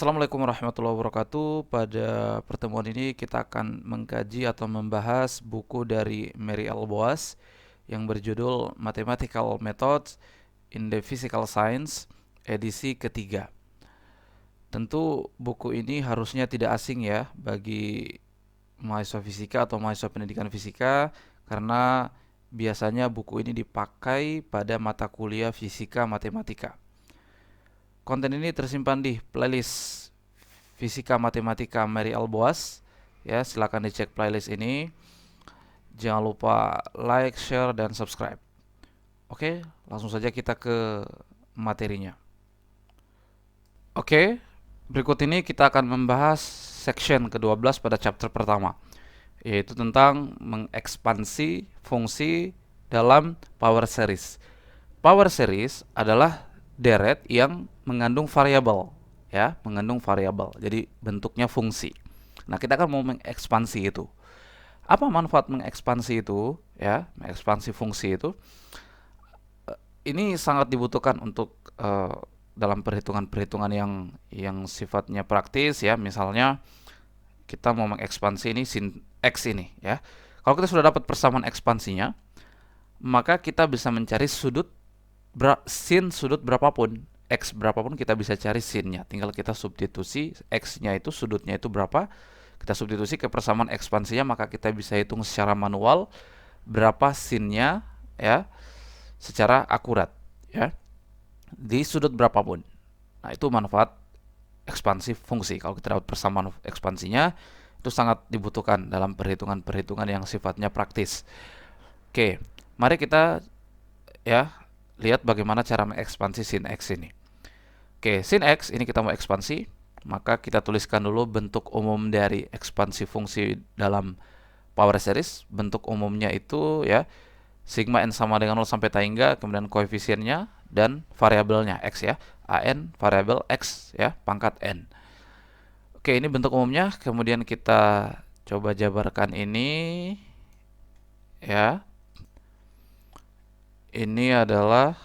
Assalamualaikum warahmatullahi wabarakatuh. Pada pertemuan ini kita akan mengkaji atau membahas buku dari Mary L. Boas yang berjudul Mathematical Methods in the Physical Science, edisi ketiga. Tentu buku ini harusnya tidak asing ya bagi mahasiswa fisika atau mahasiswa pendidikan fisika, karena biasanya buku ini dipakai pada mata kuliah fisika matematika. Konten ini tersimpan di playlist Fisika Matematika Mary L. Boas. Ya, silakan dicek playlist ini. Jangan lupa like, share, dan subscribe. Oke, langsung saja kita ke materinya. Oke, berikut ini kita akan membahas section ke-12 pada chapter pertama, yaitu tentang mengekspansi fungsi dalam power series. Power series adalah deret yang mengandung variabel, ya, mengandung variabel. Jadi bentuknya fungsi. Nah, kita akan mau mengekspansi itu. Apa manfaat mengekspansi itu, ya? Mengekspansi fungsi itu ini sangat dibutuhkan untuk dalam perhitungan-perhitungan yang sifatnya praktis, ya. Misalnya kita mau mengekspansi ini sin x ini, ya. Kalau kita sudah dapat persamaan ekspansinya, maka kita bisa mencari sin sudut berapapun, x berapapun kita bisa cari sinnya. Tinggal kita substitusi x-nya itu, sudutnya itu berapa, kita substitusi ke persamaan ekspansinya, maka kita bisa hitung secara manual berapa sinnya, ya, secara akurat, ya, di sudut berapapun. Nah, itu manfaat ekspansi fungsi. Kalau kita dapat persamaan ekspansinya, itu sangat dibutuhkan dalam perhitungan-perhitungan yang sifatnya praktis. Oke, mari kita, ya, lihat bagaimana cara mengekspansi sin x ini. Oke, sin x ini kita mau ekspansi, maka kita tuliskan dulu bentuk umum dari ekspansi fungsi dalam power series. Bentuk umumnya itu, ya, sigma n sama dengan 0 sampai tahingga, kemudian koefisiennya dan variabelnya x, ya. An variabel x, ya, pangkat n. Oke, ini bentuk umumnya. Kemudian kita coba jabarkan ini, ya. Ini adalah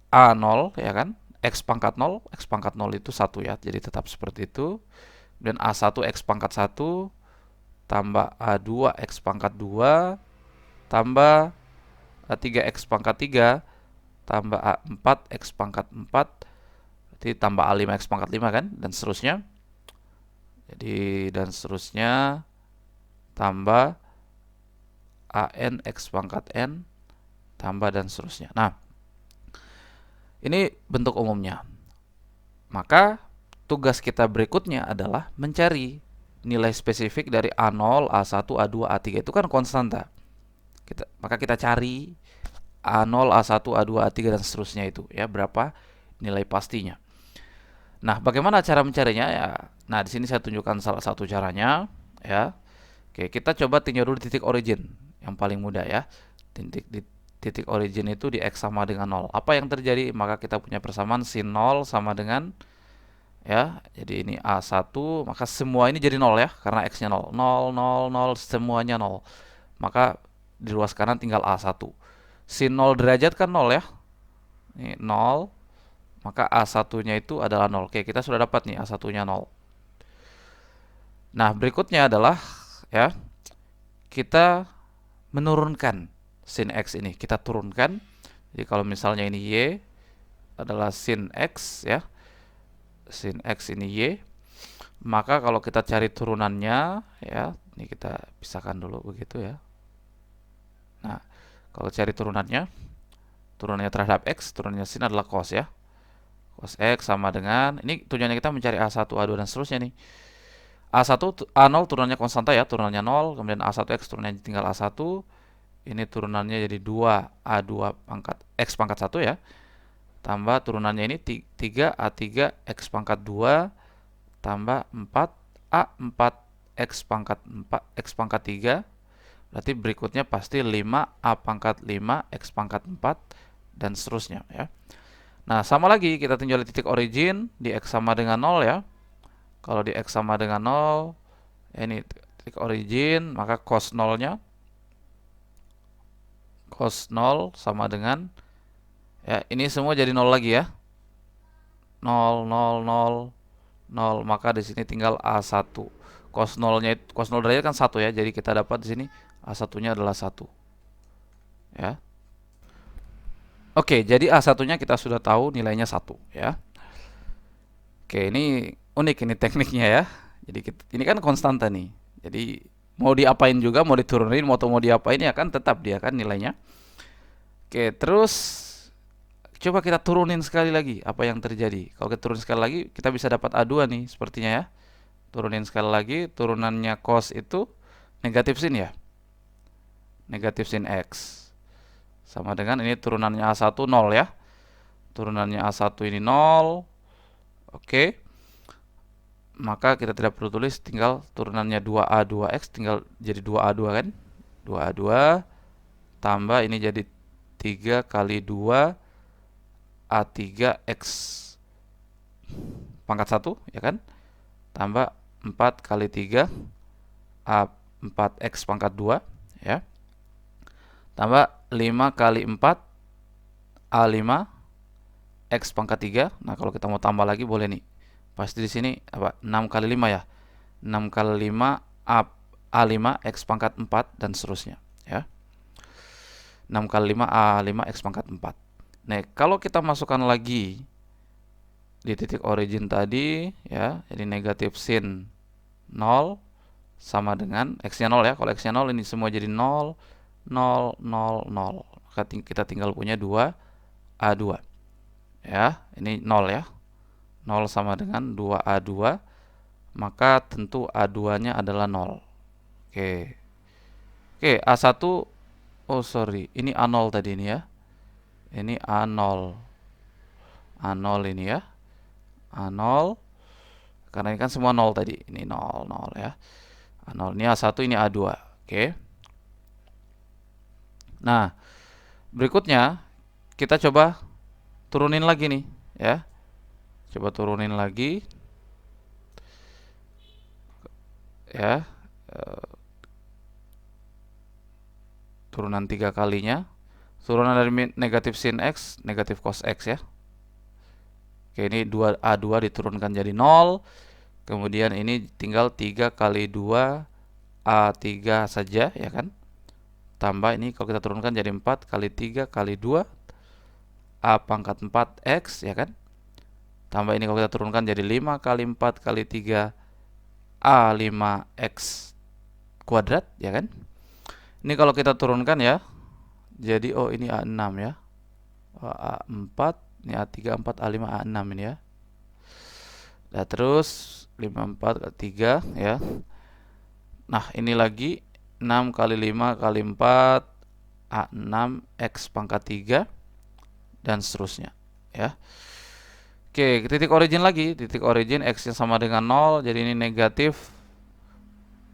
A0, ya kan? X pangkat 0, X pangkat 0 itu 1, ya. Jadi tetap seperti itu. Dan A1 X pangkat 1 tambah A2 X pangkat 2 tambah A3 X pangkat 3 tambah A4 X pangkat 4, berarti tambah A5 X pangkat 5, kan? Dan seterusnya. Jadi dan seterusnya tambah AN X pangkat N tambah dan seterusnya. Nah, ini bentuk umumnya. Maka tugas kita berikutnya adalah mencari nilai spesifik dari A0, A1, A2, A3. Itu kan konstanta. Maka kita cari A0, A1, A2, A3 dan seterusnya itu, ya, berapa nilai pastinya. Nah, bagaimana cara mencarinya, ya? Nah, di sini saya tunjukkan salah satu caranya, ya. Oke, kita coba tinjau dulu titik origin yang paling mudah, ya. Titik origin itu di x sama dengan 0. Apa yang terjadi? Maka kita punya persamaan sin 0 sama dengan, ya, jadi ini A1, maka semua ini jadi 0, ya, karena x-nya 0. 0, 0, 0, semuanya 0. Maka di ruas kanan tinggal A1. Sin 0 derajat kan 0, ya. Ini 0, maka A1-nya itu adalah 0. Oke, kita sudah dapat nih A1-nya 0. Nah, berikutnya adalah, ya, kita menurunkan sin x ini. Kita turunkan. Jadi kalau misalnya ini y adalah sin x, ya. Sin x ini y. Maka kalau kita cari turunannya, ya, ini kita pisahkan dulu begitu, ya. Nah, kalau cari turunannya terhadap x, turunannya sin adalah cos, ya. Cos x sama dengan, ini tujuannya kita mencari A1, A2 dan seterusnya nih. A1, A0 turunannya konstanta, ya, turunannya 0, kemudian A1x turunannya tinggal A1. Ini turunannya jadi 2 A2 pangkat x pangkat 1, ya. Tambah turunannya ini 3 A3 x pangkat 2 tambah 4 A4 x pangkat 4 x pangkat 3. Berarti berikutnya pasti 5 A pangkat 5 x pangkat 4 dan seterusnya, ya. Nah, sama lagi kita tinjau titik origin di x sama dengan 0, ya. Kalau di x sama dengan 0, ini titik origin, maka cos 0-nya, cos 0 sama dengan, ya, ini semua jadi 0 lagi, ya. 0, 0, 0, 0, maka di sini tinggal A1. Cos 0-nya cos 0 derajat kan 1 ya. Jadi kita dapat di sini A1-nya adalah 1. Ya. Oke, jadi A1-nya kita sudah tahu nilainya 1 ya. Oke, ini unik ini tekniknya ya. Jadi ini kan konstanta nih. Jadi mau diapain juga, mau diturunin, mau diapain ya kan tetap dia kan nilainya. Oke, terus coba kita turunin sekali lagi apa yang terjadi. Kalau kita turunin sekali lagi, kita bisa dapat A2 nih sepertinya ya. Turunin sekali lagi, turunannya cos itu negatif sin ya. Negatif sin X. Sama dengan ini turunannya A1 0 ya. Turunannya A1 ini 0. Oke. Maka kita tidak perlu tulis, tinggal turunannya 2A 2X tinggal jadi 2A2 kan. 2A2 tambah ini jadi 3 kali 2 A3X pangkat 1 ya kan. Tambah 4 kali 3 A4X pangkat 2 ya. Tambah 5 kali 4 A5 X pangkat 3. Nah, kalau kita mau tambah lagi boleh nih. Pasti di sini apa? 6 kali 5 ya. 6 kali 5 A5 X pangkat 4 dan seterusnya ya. 6 kali 5 A5 X pangkat 4. Nah, kalau kita masukkan lagi di titik origin tadi ya, jadi negatif sin 0 sama dengan X-nya 0 ya. Kalau X-nya 0 ini semua jadi 0, 0, 0, 0. Maka kita tinggal punya 2 A2 ya. Ini 0 ya. 0 sama dengan 2A2, maka tentu A2-nya adalah 0. Oke. Oke, A1, oh sorry, ini A0 tadi ini ya. Ini A0. A0 ini ya. A0, karena ini kan semua 0 tadi. Ini 0, 0 ya. A0, ini A1, ini A2. Oke. Nah, berikutnya kita coba turunin lagi nih ya. Coba turunin lagi ya. Turunan 3 kalinya. Turunan dari negatif sin X, negatif cos X ya. Oke, ini 2A2 diturunkan jadi 0. Kemudian ini tinggal 3 kali 2 A3 saja ya kan. Tambah ini kalau kita turunkan jadi 4 kali 3 kali 2 A pangkat 4 X ya kan. Tambah ini kalau kita turunkan jadi 5 kali 4 kali 3 A5X kuadrat ya kan. Ini kalau kita turunkan ya, jadi oh ini A6 ya. A4, ini A3, 4, A5, A6 ini ya. Nah, terus 5, 4 kali 3 ya. Nah, ini lagi 6 kali 5 kali 4 A6 X pangkat 3 dan seterusnya ya. Oke, titik origin lagi. Titik origin X-nya sama dengan 0, jadi ini negatif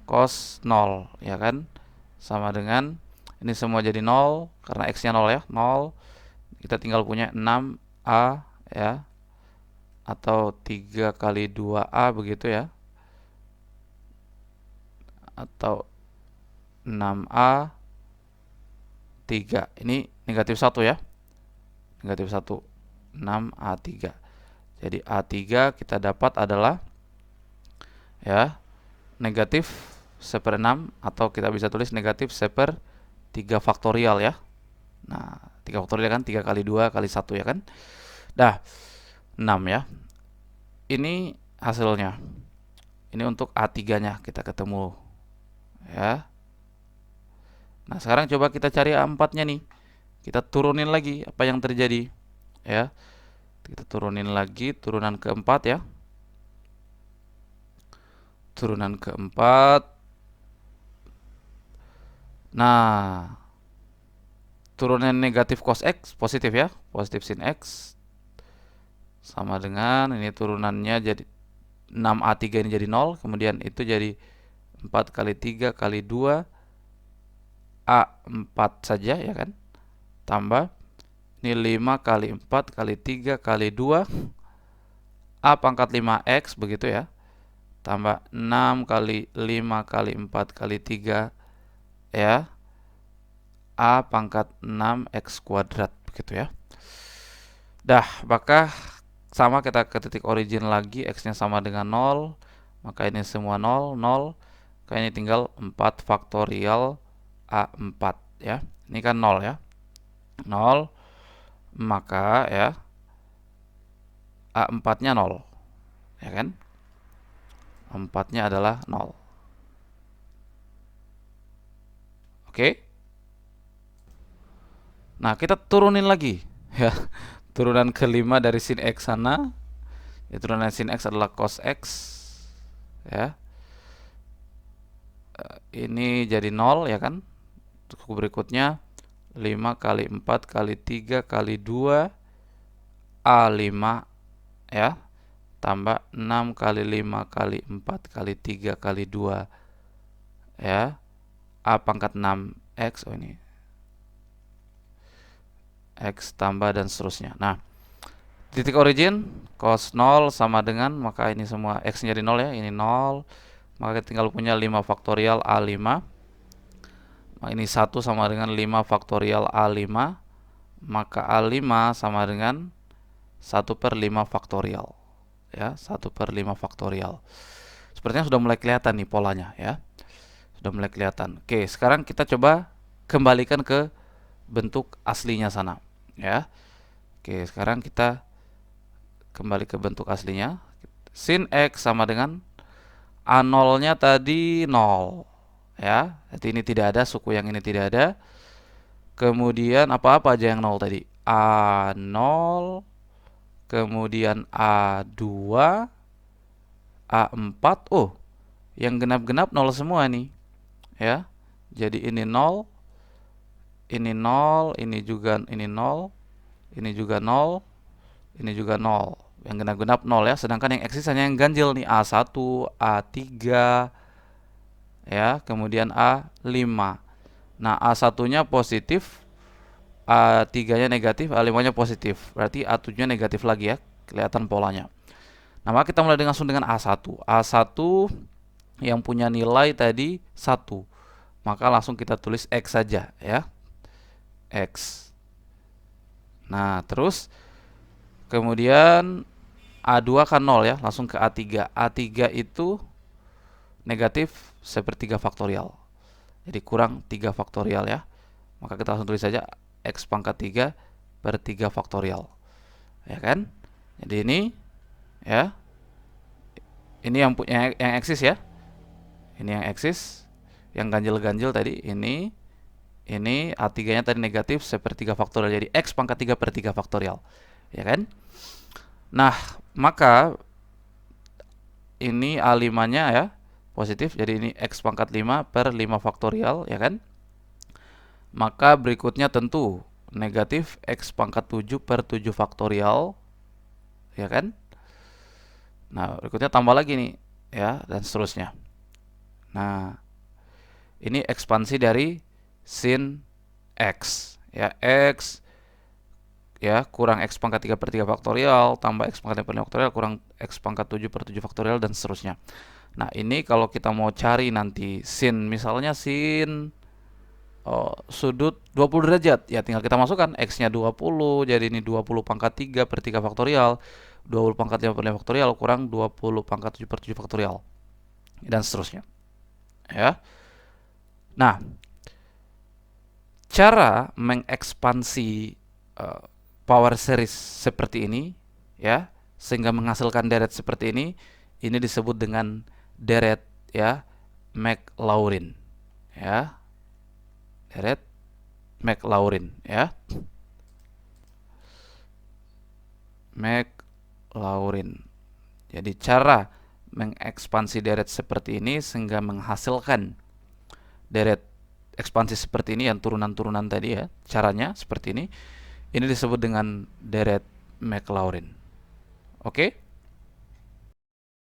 cos 0 ya kan. Sama dengan ini semua jadi 0 karena X-nya 0 ya, 0. Kita tinggal punya 6A ya, atau 3 kali 2A begitu ya, atau 6A 3. Ini negatif 1 ya, negatif 1, 6A3. Jadi A3 kita dapat adalah ya negatif 1/6, atau kita bisa tulis negatif 1/3 faktorial ya. Nah, 3 faktorial kan 3 kali 2 kali 1 ya kan. Dah, 6 ya. Ini hasilnya. Ini untuk A3-nya kita ketemu ya. Nah, sekarang coba kita cari A4-nya nih. Kita turunin lagi apa yang terjadi ya. Kita turunin lagi turunan keempat ya. Turunan keempat. Nah, turunan negatif cos X positif ya, positif sin X sama dengan ini turunannya jadi 6A3 ini jadi 0, kemudian itu jadi 4 kali 3 kali 2 A4 saja ya kan, tambah ini 5 kali 4 kali 3 kali 2 A pangkat 5X begitu ya, tambah 6 kali 5 kali 4 kali 3 ya, A pangkat 6X kuadrat begitu ya. Dah, maka sama, kita ke titik origin lagi, X-nya sama dengan 0, maka ini semua 0, 0. Maka ini tinggal 4 faktorial A4 ya. Ini kan 0 ya. 0, maka ya A4-nya 0. Ya kan? 4-nya adalah 0. Oke? Nah, kita turunin lagi ya. Turunan kelima dari sin X sana. Ya, turunan sin X adalah cos X ya. Ini jadi 0 ya kan. Suku berikutnya 5 kali 4 kali 3 kali 2 A5 ya, tambah 6 kali 5 kali 4 kali 3 kali 2 ya, A pangkat 6 X. Oh, ini X tambah dan seterusnya. Nah, titik origin cos 0 sama dengan, maka ini semua X jadi 0 ya, ini 0. Maka kita tinggal punya 5 faktorial A5. Nah, ini 1 sama dengan 5 faktorial A5. Maka A5 sama dengan 1 per 5 faktorial ya, 1 per 5 faktorial. Sepertinya sudah mulai kelihatan nih polanya ya, sudah mulai kelihatan. Oke, sekarang kita coba kembalikan ke bentuk aslinya sana ya. Oke, sekarang kita kembali ke bentuk aslinya. Sin X sama dengan A0 nya tadi 0 ya, jadi ini tidak ada, suku yang ini tidak ada. Kemudian apa-apa aja yang 0 tadi, A0, kemudian A2, A4. Oh, yang genap-genap 0 semua nih ya. Jadi ini 0, ini 0, ini juga, ini 0, ini juga 0, ini juga 0. Yang genap-genap 0 ya. Sedangkan yang eksis hanya yang ganjil nih, A1, A3 ya, kemudian A5. Nah, A1-nya positif, A3-nya negatif, A5-nya positif. Berarti A7-nya negatif lagi ya. Kelihatan polanya. Nah, maka kita mulai langsung dengan A1. A1 yang punya nilai tadi 1. Maka langsung kita tulis X saja ya. X. Nah, terus kemudian A2 kan 0 ya, langsung ke A3. A3 itu negatif sepertiga faktorial. Jadi kurang 3 faktorial ya. Maka kita langsung tulis saja X pangkat 3 per 3 faktorial. Ya kan? Jadi ini ya. Ini yang punya yang eksis ya. Ini yang eksis. Yang ganjil-ganjil tadi ini A3-nya tadi negatif sepertiga faktorial. Jadi X pangkat 3 per 3 faktorial. Ya kan? Nah, maka ini A5-nya ya positif. Jadi ini X pangkat 5 per 5 faktorial, ya kan? Maka berikutnya tentu negatif X pangkat 7 per 7 faktorial, ya kan? Nah, berikutnya tambah lagi nih ya, dan seterusnya. Nah, ini ekspansi dari sin X ya, X ya kurang X pangkat 3 per 3 faktorial tambah X pangkat 5 per 5 faktorial kurang X pangkat 7 per 7 faktorial dan seterusnya. Nah, ini kalau kita mau cari nanti sin, misalnya sin sudut 20 derajat, ya tinggal kita masukkan X-nya 20, jadi ini 20 pangkat 3 per 3 faktorial, 20 pangkat 5 per 5 faktorial kurang 20 pangkat 7 per 7 faktorial, dan seterusnya. Ya. Nah, cara mengekspansi power series seperti ini, ya, sehingga menghasilkan deret seperti ini disebut dengan deret ya Maclaurin, ya, deret Maclaurin, ya, Maclaurin. Jadi cara mengekspansi deret seperti ini sehingga menghasilkan deret ekspansi seperti ini yang turunan-turunan tadi ya, caranya seperti ini disebut dengan deret Maclaurin. Oke?